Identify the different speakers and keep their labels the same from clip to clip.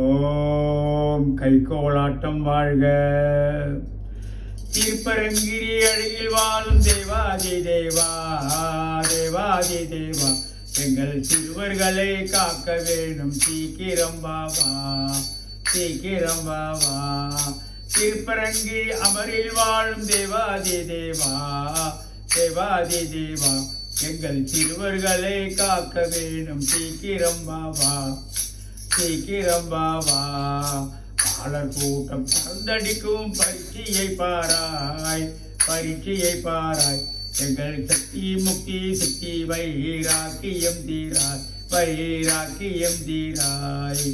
Speaker 1: ஓம் கைகோளாட்டம் வாழ்க. திருப்பரங்கிரி அழகில் வாழும் தேவாதி தேவா, தேவாதி தேவா, எங்கள் சிறுவர்களை காக்க வேணும், சீக்கிரம் பாவா, சீக்கிரம் பாவா. திருப்பரங்கிரி அமரில் வாழும் தேவாதி தேவா, தேவாதி தேவா, எங்கள் சிறுவர்களை காக்க வேணும், சீக்கிரம் பாவா, சீக்கிரம் பாவா. பாலர் கூட்டம் பறந்தடிக்கும் பரீட்சையை பாராய், பரீட்சையை பாராய், எங்கள் சக்தி முக்தி சித்தி வைராக்கியம் தீராய், வைராக்கியம் தீராய்.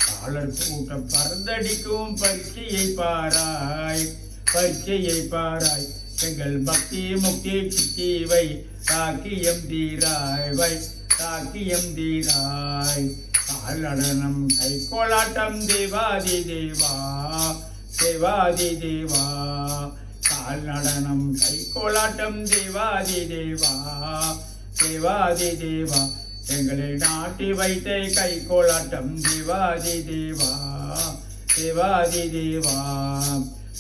Speaker 1: பாலர் கூட்டம் பறந்தடிக்கும் பரீட்சையை பாராய், பரீட்சையை பாராய், எங்கள் பக்தி முக்தி சித்தி வைராக்கியம் தீராய், வைராக்கியம் தீராய். கால் நடனம் கைகோளாட்டம் தேவாதி தேவா, தேவாதி தேவா, கால் நடனம் கைகோளாட்டம் தேவாதி தேவா, தேவாதி தேவா, எங்களை நாட்டி வைத்த கைகோளாட்டம் தேவாதி தேவா, தேவாதி தேவா.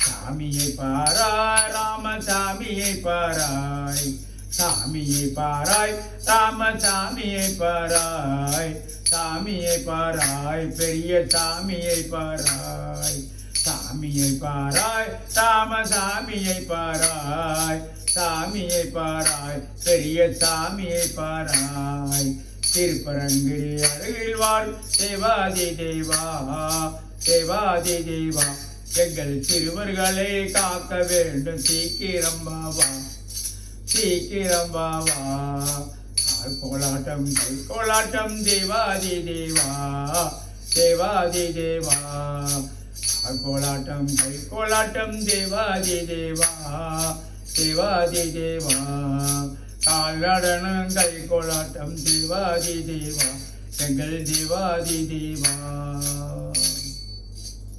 Speaker 1: சாமியை பாராய், ராமசாமியை பாராய், சாமியை பாராய், ராமசாமியை பாராய், சாமியை பாராய், பெரிய சாமியை பாராய், சாமியை பாராய், ராமசாமியை பாராய், சாமியை பாராய், பெரிய சாமியை பாராய். திருப்பரங்கிரி அருகில் வாழ் தேவாதி தேவா, தேவாதி தேவா, எங்கள் சிறுவர்களை காக்க வேண்டும், சீக்கிரம் பாவா, சீக்கிரம் பாவா. கோளாட்டம் கைகோளாட்டம் தேவாதி தேவா, தேவாதி தேவா, கோளாட்டம் கைகோளாட்டம் தேவாதி தேவா, தேவாதி தேவா, கால் நடனம் கைகோளாட்டம் தேவாதி தேவா, எங்கள் தேவாதி தேவா.